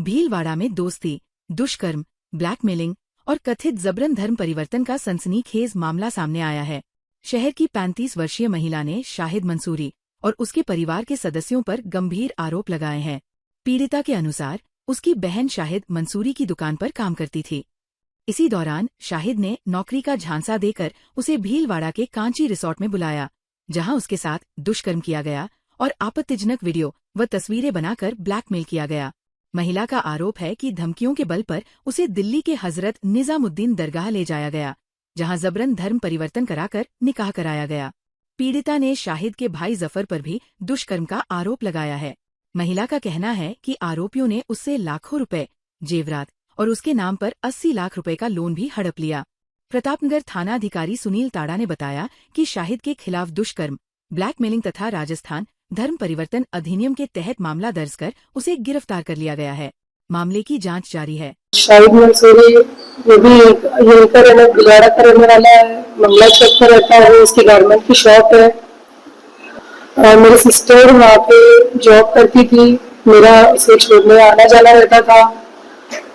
भीलवाड़ा में दोस्ती, दुष्कर्म, ब्लैकमेलिंग और कथित जबरन धर्म परिवर्तन का सनसनीखेज मामला सामने आया है। शहर की 35 वर्षीय महिला ने शाहिद मंसूरी और उसके परिवार के सदस्यों पर गंभीर आरोप लगाए हैं। पीड़िता के अनुसार उसकी बहन शाहिद मंसूरी की दुकान पर काम करती थी। इसी दौरान शाहिद ने नौकरी का झांसा देकर उसे भीलवाड़ा के कांची रिसोर्ट में बुलाया, जहां उसके साथ दुष्कर्म किया गया और आपत्तिजनक वीडियो व तस्वीरें बनाकर ब्लैकमेल किया गया। महिला का आरोप है कि धमकियों के बल पर उसे दिल्ली के हजरत निजामुद्दीन दरगाह ले जाया गया, जहां जबरन धर्म परिवर्तन कराकर निकाह कराया गया। पीड़िता ने शाहिद के भाई जफर पर भी दुष्कर्म का आरोप लगाया है। महिला का कहना है कि आरोपियों ने उससे लाखों रुपए, जेवरात और उसके नाम पर 80 लाख रुपए का लोन भी हड़प लिया। प्रतापनगर थाना अधिकारी सुनील ताड़ा ने बताया कि शाहिद के खिलाफ दुष्कर्म, ब्लैकमेलिंग तथा राजस्थान धर्म परिवर्तन अधिनियम के तहत मामला दर्ज कर उसे गिरफ्तार कर लिया गया है। मामले की जांच जारी है। शाहिद मंसूरी वो भी यहीं का भीलवाड़ा का रहने वाला है। मंगला चौक पर रहता है। उसकी गारमेंट की शॉप है। मेरी सिस्टर वहाँ पे जॉब करती थी। मेरा उसे छोड़ने आना जाना रहता था,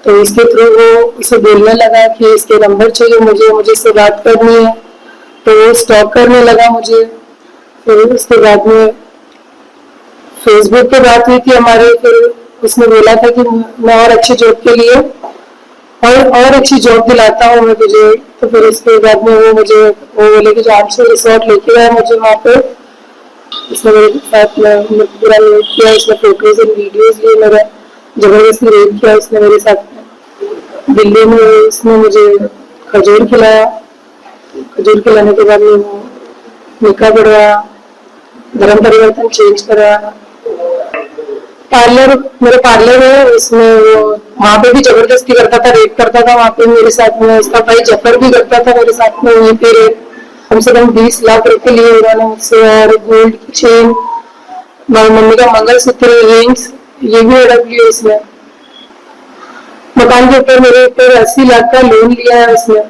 तो इसके थ्रू वो उसे बोलने लगा कि इसके नंबर चाहिए मुझे इससे बात करनी है। तो वो स्टॉक करने लगा मुझे। फिर उसके बाद में फेसबुक पे बात हुई थी हमारे। फिर उसने बोला था कि मैं और अच्छी जॉब के लिए और अच्छी जॉब दिलाता हूँ मैं तुझे। तो फिर उसके बाद में वो बोले कि जहाँ से रिसोर्ट लेके गया मुझे वहाँ पे उसने मेरे साथ में पूरा रेप किया। उसने फोटोज एंड वीडियोज लिए, मेरा जबरदस्ती रेप किया उसने मेरे साथ। दिल्ली में उसने मुझे खजूर खिलाया। खजूर खिलाने के बाद में वो निकाह पढ़वाया, धर्म परिवर्तन चेंज कराया। मेरे पार्लर है, उसमें वो वहाँ पे भी जबरदस्ती करता था, रेप करता था वहाँ पे मेरे साथ में। उसका भाई जफर भी करता था मेरे साथ में वहीं पे रेप। कम से कम 20 लाख रुपए लिए उन्होंने मुझसे, और गोल्ड की चेन, मम्मी का मंगलसूत्र, रिंग्स, ये भी हड़प लिए उसने। मकान के ऊपर मेरे ऊपर 80 लाख का लोन लिया है उसने।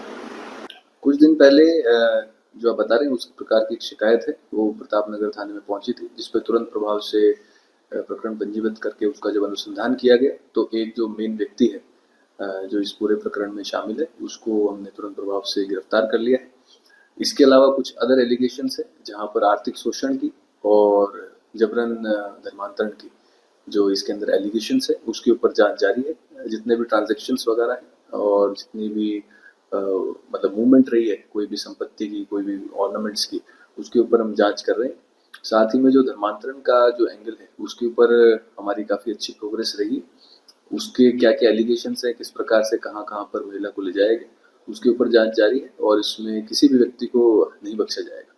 कुछ दिन पहले जो आप बता रहे हैं उस प्रकार की एक शिकायत है, वो प्रतापनगर थाने में पहुंची थी, जिस पर तुरंत प्रभाव से प्रकरण पंजीबद्ध करके उसका जब अनुसंधान किया गया तो एक जो मेन व्यक्ति है जो इस पूरे प्रकरण में शामिल है, उसको हमने तुरंत प्रभाव से गिरफ्तार कर लिया है। इसके अलावा कुछ अदर एलिगेशंस है जहाँ पर आर्थिक शोषण की और जबरन धर्मांतरण की जो इसके अंदर एलिगेशंस है उसके ऊपर जांच जारी है। जितने भी ट्रांजैक्शंस वगैरह हैं और जितनी भी मतलब मूवमेंट रही है कोई भी संपत्ति की, कोई भी ऑर्नामेंट्स की, उसके ऊपर हम जांच कर रहे हैं। साथ ही में जो धर्मांतरण का जो एंगल है उसके ऊपर हमारी काफ़ी अच्छी प्रोग्रेस रही। उसके क्या क्या एलिगेशंस है, किस प्रकार से कहाँ कहाँ पर महिला को ले जाएगा, उसके ऊपर जांच जारी है और इसमें किसी भी व्यक्ति को नहीं बख्शा जाएगा।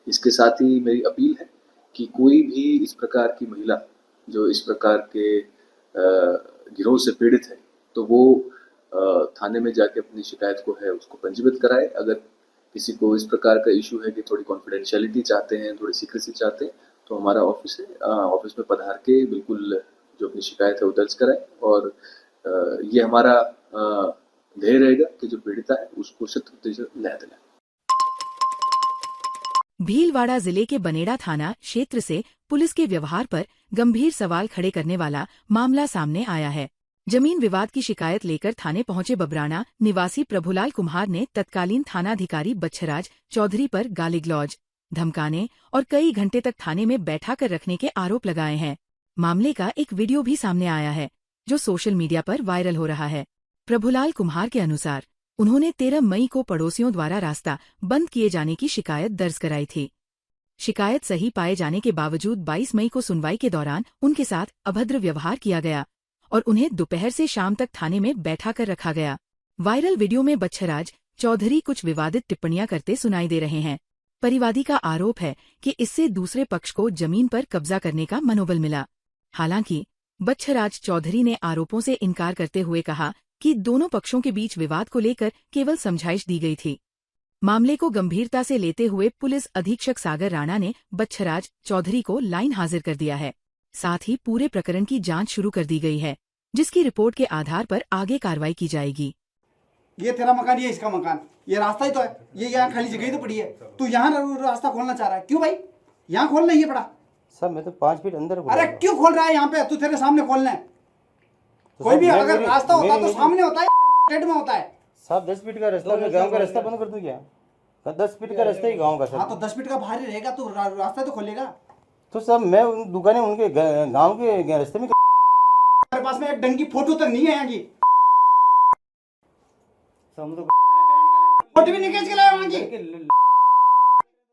इसके साथ ही मेरी अपील है कि कोई भी इस प्रकार की महिला जो इस प्रकार के गिरोह से पीड़ित है तो वो थाने में जाके अपनी शिकायत को है उसको पंजीबद्ध कराए। अगर किसी को इस प्रकार का इशू है कि थोड़ी कॉन्फिडेंशियलिटी चाहते हैं, थोड़ी सीक्रेसी चाहते हैं, तो हमारा ऑफिस है, ऑफिस में पधार के बिल्कुल जो अपनी शिकायत है वो दर्ज कराए। और ये हमारा ध्येय रहेगा कि जो पीड़िता है उसको 100% न्याय दिलाए। भीलवाड़ा जिले के बनेड़ा थाना क्षेत्र से पुलिस के व्यवहार पर गंभीर सवाल खड़े करने वाला मामला सामने आया है। जमीन विवाद की शिकायत लेकर थाने पहुंचे बबराना निवासी प्रभुलाल कुम्हार ने तत्कालीन थानाधिकारी बच्छराज चौधरी पर गाली-गलौज, धमकाने और कई घंटे तक थाने में बैठा कर रखने के आरोप लगाए हैं। मामले का एक वीडियो भी सामने आया है, जो सोशल मीडिया पर वायरल हो रहा है। प्रभुलाल कुम्हार के अनुसार उन्होंने 13 मई को पड़ोसियों द्वारा रास्ता बंद किए जाने की शिकायत दर्ज कराई थी। शिकायत सही पाए जाने के बावजूद 22 मई को सुनवाई के दौरान उनके साथ अभद्र व्यवहार किया गया और उन्हें दोपहर से शाम तक थाने में बैठा कर रखा गया। वायरल वीडियो में बच्छराज चौधरी कुछ विवादित टिप्पणियां करते सुनाई दे रहे हैं। परिवादी का आरोप है कि इससे दूसरे पक्ष को जमीन पर कब्जा करने का मनोबल मिला। हालांकि बच्छराज चौधरी ने आरोपों से इनकार करते हुए कहा कि दोनों पक्षों के बीच विवाद को लेकर केवल समझाइश दी गई थी। मामले को गंभीरता से लेते हुए पुलिस अधीक्षक सागर राणा ने बच्छराज चौधरी को लाइन हाजिर कर दिया है। साथ ही पूरे प्रकरण की जांच शुरू कर दी गई है, जिसकी रिपोर्ट के आधार पर आगे कार्रवाई की जाएगी। ये तेरा मकान, ये इसका मकान, ये रास्ता ही तो है, ये यहाँ खाली जगह ही तो पड़ी है। तू यहाँ रास्ता खोलना चाह रहा है, क्यों भाई? यहाँ खोलना ही है पड़ा। सर मैं तो 5 फीट अंदर। अरे क्यों खोल रहा है यहाँ पे? तू तेरे सामने खोलना है। कोई भी मैं- अगर मेरी- रास्ता होता तो मेरी- सामने होता है, साइड में होता है। साहब 10 फीट का रास्ता, मैं गांव का रास्ता बंद कर दूं क्या? 10 फीट का रास्ता ही गांव का हाँ सर। तो 10 फीट का बाहर ही रहेगा तो रास्ता तो खोलेगा। तो सब मैं उन दुकानें उनके गांव के रास्ते में हमारे पास में एक ढंग की फोटो तक नहीं है यहाँ की, फोटो भी नहीं खींच के लाए वहाँ की।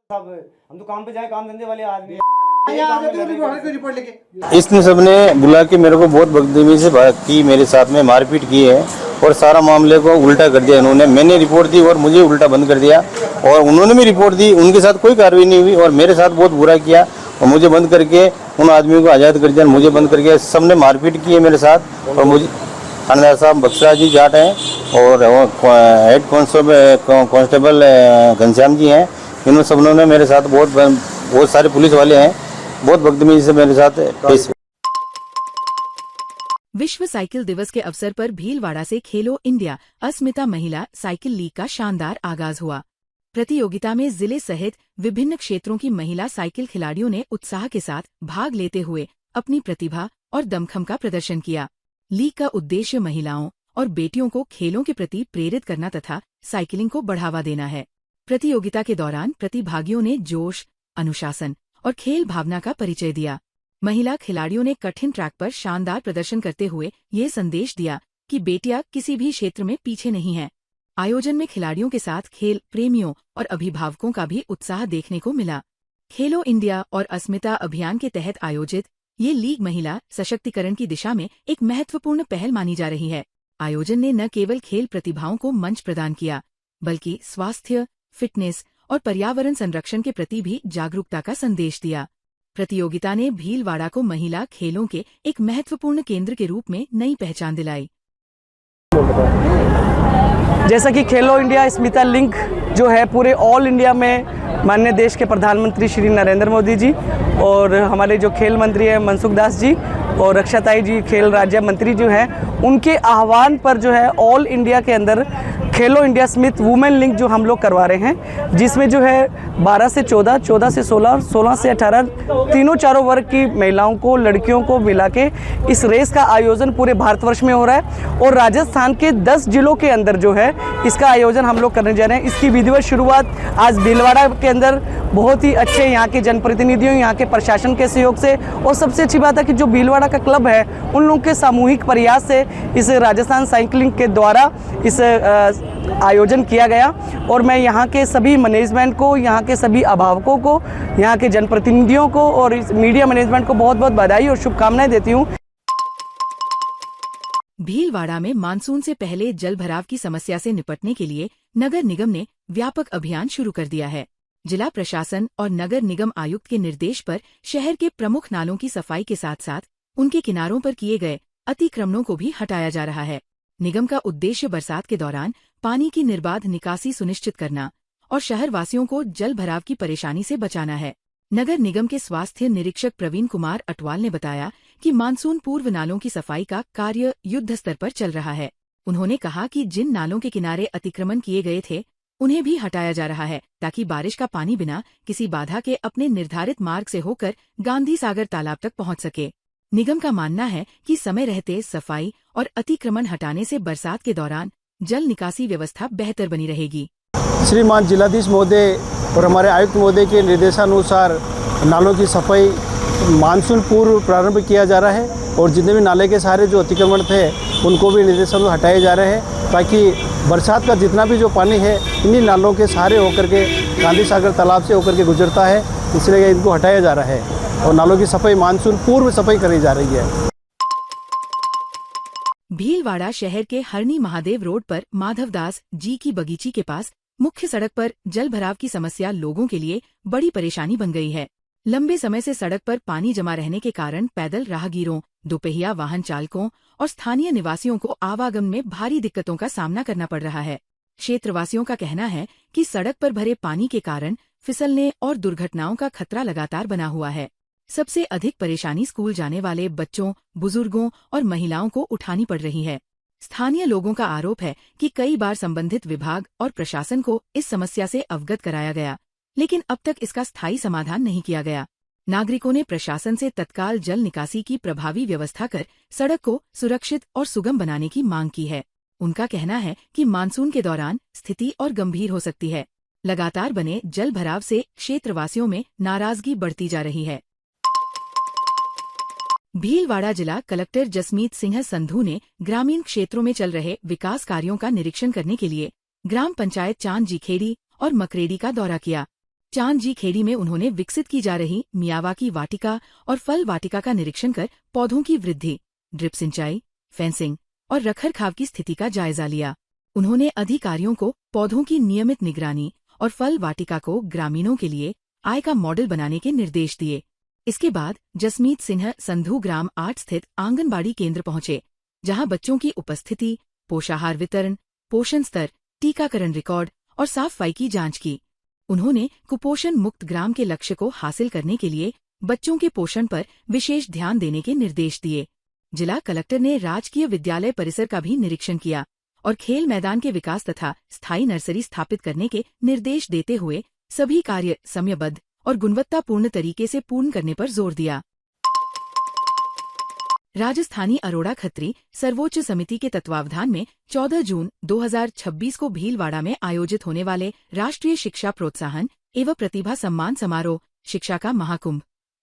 साहब हम तो काम पे जाए, काम धंधे वाले आदमी। यहाँ आ जाते हो रिपोर्ट लेके। इसने सबने बुला के मेरे को बहुत बदतमीजी से बात की, मेरे साथ में मारपीट की है और सारा मामले को उल्टा कर दिया इन्होंने। मैंने रिपोर्ट दी और मुझे उल्टा बंद कर दिया और उन्होंने भी रिपोर्ट दी, उनके साथ कोई कार्रवाई नहीं हुई और मेरे साथ बहुत बुरा किया और मुझे बंद करके उन आदमियों को आज़ाद कर दिया। मुझे बंद करके सबने मारपीट की है मेरे साथ और मुझे थानेदार साहब बक्सरा जी जाट हैं और हेड कांस्टेबल घनश्याम जी हैं। इन सबनों ने मेरे साथ बहुत सारे पुलिस वाले हैं, बहुत बदतमीजी से मेरे साथ पेश। विश्व साइकिल दिवस के अवसर पर भीलवाड़ा से खेलो इंडिया अस्मिता महिला साइकिल लीग का शानदार आगाज हुआ। प्रतियोगिता में जिले सहित विभिन्न क्षेत्रों की महिला साइकिल खिलाड़ियों ने उत्साह के साथ भाग लेते हुए अपनी प्रतिभा और दमखम का प्रदर्शन किया। लीग का उद्देश्य महिलाओं और बेटियों को खेलों के प्रति प्रेरित करना तथा साइकिलिंग को बढ़ावा देना है। प्रतियोगिता के दौरान प्रतिभागियों ने जोश, अनुशासन और खेल भावना का परिचय दिया। महिला खिलाड़ियों ने कठिन ट्रैक पर शानदार प्रदर्शन करते हुए ये संदेश दिया कि बेटियां किसी भी क्षेत्र में पीछे नहीं हैं। आयोजन में खिलाड़ियों के साथ खेल प्रेमियों और अभिभावकों का भी उत्साह देखने को मिला। खेलो इंडिया और अस्मिता अभियान के तहत आयोजित ये लीग महिला सशक्तिकरण की दिशा में एक महत्वपूर्ण पहल मानी जा रही है। आयोजन ने न केवल खेल प्रतिभाओं को मंच प्रदान किया, बल्कि स्वास्थ्य, फिटनेस और पर्यावरण संरक्षण के प्रति भी जागरूकता का संदेश दिया। प्रतियोगिता ने भीलवाड़ा को महिला खेलों के एक महत्वपूर्ण केंद्र के रूप में नई पहचान दिलाई। जैसा कि खेलो इंडिया अस्मिता लिंक जो है पूरे ऑल इंडिया में माननीय देश के प्रधानमंत्री श्री नरेंद्र मोदी जी और हमारे जो खेल मंत्री हैं मनसुख दास जी और रक्षाताई जी खेल राज्य मंत्री जो हैं, उनके आह्वान पर जो है ऑल इंडिया के अंदर खेलो इंडिया स्मिथ वुमेन लिंक जो हम लोग करवा रहे हैं, जिसमें जो है 12 से 14, 14 से 16, 16 से 18 तीनों चारों वर्ग की महिलाओं को, लड़कियों को मिला के इस रेस का आयोजन पूरे भारतवर्ष में हो रहा है और राजस्थान के 10 जिलों के अंदर जो है इसका आयोजन हम लोग करने जा रहे हैं। इसकी विधिवत शुरुआत आज भीलवाड़ा के अंदर बहुत ही अच्छे यहाँ के जनप्रतिनिधियों, यहाँ के प्रशासन के सहयोग से और सबसे अच्छी बात है कि जो भीलवाड़ा का क्लब है उन लोगों के सामूहिक प्रयास से इस राजस्थान साइकिलिंग के द्वारा इस आयोजन किया गया और मैं यहाँ के सभी मैनेजमेंट को, यहाँ के सभी अभिभावकों को, यहाँ के जनप्रतिनिधियों को और इस मीडिया मैनेजमेंट को बहुत बहुत बधाई और शुभकामनाएं देती हूँ। भीलवाड़ा में मानसून से पहले जल भराव की समस्या से निपटने के लिए नगर निगम ने व्यापक अभियान शुरू कर दिया है। जिला प्रशासन और नगर निगम आयुक्त के निर्देश पर शहर के प्रमुख नालों की सफाई के साथ साथ उनके किनारों पर किए गए अतिक्रमणों को भी हटाया जा रहा है। निगम का उद्देश्य बरसात के दौरान पानी की निर्बाध निकासी सुनिश्चित करना और शहरवासियों को जल भराव की परेशानी से बचाना है। नगर निगम के स्वास्थ्य निरीक्षक प्रवीण कुमार अटवाल ने बताया कि मानसून पूर्व नालों की सफाई का कार्य युद्ध स्तर पर चल रहा है। उन्होंने कहा कि जिन नालों के किनारे अतिक्रमण किए गए थे उन्हें भी हटाया जा रहा है ताकि बारिश का पानी बिना किसी बाधा के अपने निर्धारित मार्ग से होकर गांधी सागर तालाब तक पहुंच सके। निगम का मानना है कि समय रहते सफाई और अतिक्रमण हटाने से बरसात के दौरान जल निकासी व्यवस्था बेहतर बनी रहेगी। श्रीमान जिलाधीश महोदय और हमारे आयुक्त महोदय के निर्देशानुसार नालों की सफाई मानसून पूर्व प्रारंभ किया जा रहा है और जितने भी नाले के सहारे जो अतिक्रमण थे उनको भी निर्देशानुसार हटाए जा रहे हैं ताकि बरसात का जितना भी जो पानी है इन्हीं नालों के सहारे होकर के गांधी सागर तालाब से होकर के गुजरता है, इसलिए इनको हटाया जा रहा है और नालों की सफाई मानसून पूर्व सफाई करी जा रही है। भीलवाड़ा शहर के हरनी महादेव रोड पर माधवदास जी की बगीची के पास मुख्य सड़क पर जल भराव की समस्या लोगों के लिए बड़ी परेशानी बन गई है। लंबे समय से सड़क पर पानी जमा रहने के कारण पैदल राहगीरों, दोपहिया वाहन चालकों और स्थानीय निवासियों को आवागमन में भारी दिक्कतों का सामना करना पड़ रहा है। क्षेत्रवासियों का कहना है कि सड़क पर भरे पानी के कारण फिसलने और दुर्घटनाओं का खतरा लगातार बना हुआ है। सबसे अधिक परेशानी स्कूल जाने वाले बच्चों, बुजुर्गों और महिलाओं को उठानी पड़ रही है। स्थानीय लोगों का आरोप है कि कई बार संबंधित विभाग और प्रशासन को इस समस्या से अवगत कराया गया, लेकिन अब तक इसका स्थायी समाधान नहीं किया गया। नागरिकों ने प्रशासन से तत्काल जल निकासी की प्रभावी व्यवस्था कर सड़क को सुरक्षित और सुगम बनाने की मांग की है। उनका कहना है कि मानसून के दौरान स्थिति और गंभीर हो सकती है। लगातार बने जल भराव से क्षेत्रवासियों में नाराजगी बढ़ती जा रही है। भीलवाड़ा जिला कलेक्टर जसमीत सिंह संधू ने ग्रामीण क्षेत्रों में चल रहे विकास कार्यों का निरीक्षण करने के लिए ग्राम पंचायत चांद जी खेड़ी और मकरेड़ी का दौरा किया। चांद जी खेड़ी में उन्होंने विकसित की जा रही मियावाकी वाटिका और फल वाटिका का निरीक्षण कर पौधों की वृद्धि, ड्रिप सिंचाई, फेंसिंग और रखरखाव की स्थिति का जायजा लिया। उन्होंने अधिकारियों को पौधों की नियमित निगरानी और फल वाटिका को ग्रामीणों के लिए आय का मॉडल बनाने के निर्देश दिए। इसके बाद जसमीत सिंह संधू ग्राम 8 स्थित आंगनबाड़ी केंद्र पहुंचे, जहां बच्चों की उपस्थिति, पोषाहार वितरण, पोषण स्तर, टीकाकरण रिकॉर्ड और साफ सफाई की जांच की। उन्होंने कुपोषण मुक्त ग्राम के लक्ष्य को हासिल करने के लिए बच्चों के पोषण पर विशेष ध्यान देने के निर्देश दिए। जिला कलेक्टर ने राजकीय विद्यालय परिसर का भी निरीक्षण किया और खेल मैदान के विकास तथा स्थायी नर्सरी स्थापित करने के निर्देश देते हुए सभी कार्य समयबद्ध और गुणवत्तापूर्ण तरीके से पूर्ण करने पर जोर दिया। राजस्थानी अरोड़ा खत्री सर्वोच्च समिति के तत्वावधान में 14 जून 2026 को भीलवाड़ा में आयोजित होने वाले राष्ट्रीय शिक्षा प्रोत्साहन एवं प्रतिभा सम्मान समारोह शिक्षा का महाकुंभ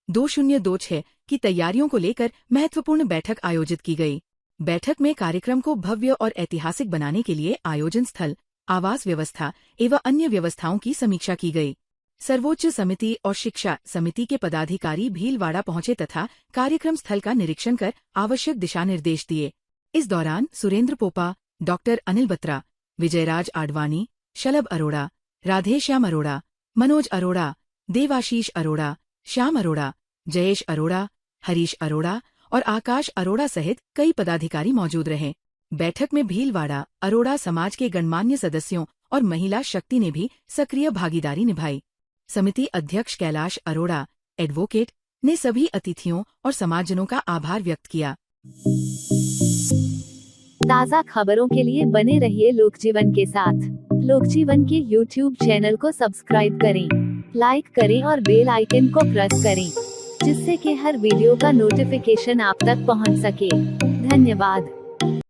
2026 की तैयारियों को लेकर महत्वपूर्ण बैठक आयोजित की गई। बैठक में कार्यक्रम को भव्य और ऐतिहासिक बनाने के लिए आयोजन स्थल, आवास व्यवस्था एवं अन्य व्यवस्थाओं की समीक्षा की गई। सर्वोच्च समिति और शिक्षा समिति के पदाधिकारी भीलवाड़ा पहुंचे तथा कार्यक्रम स्थल का निरीक्षण कर आवश्यक दिशा निर्देश दिए। इस दौरान सुरेंद्र पोपा, डॉक्टर अनिल बत्रा, विजयराज आडवाणी, शलभ अरोड़ा, राधेश्याम अरोड़ा, मनोज अरोड़ा, देवाशीष अरोड़ा, श्याम अरोड़ा, जयेश अरोड़ा, हरीश अरोड़ा और आकाश अरोड़ा सहित कई पदाधिकारी मौजूद रहे। बैठक में भीलवाड़ा अरोड़ा समाज के गणमान्य सदस्यों और महिला शक्ति ने भी सक्रिय भागीदारी निभाई। समिति अध्यक्ष कैलाश अरोड़ा, एडवोकेट, ने सभी अतिथियों और समाजजनों का आभार व्यक्त किया। ताज़ा खबरों के लिए बने रहिए लोकजीवन के साथ। लोकजीवन के YouTube चैनल को सब्सक्राइब करें, लाइक करें और बेल आइकन को प्रेस करें, जिससे कि हर वीडियो का नोटिफिकेशन आप तक पहुंच सके। धन्यवाद।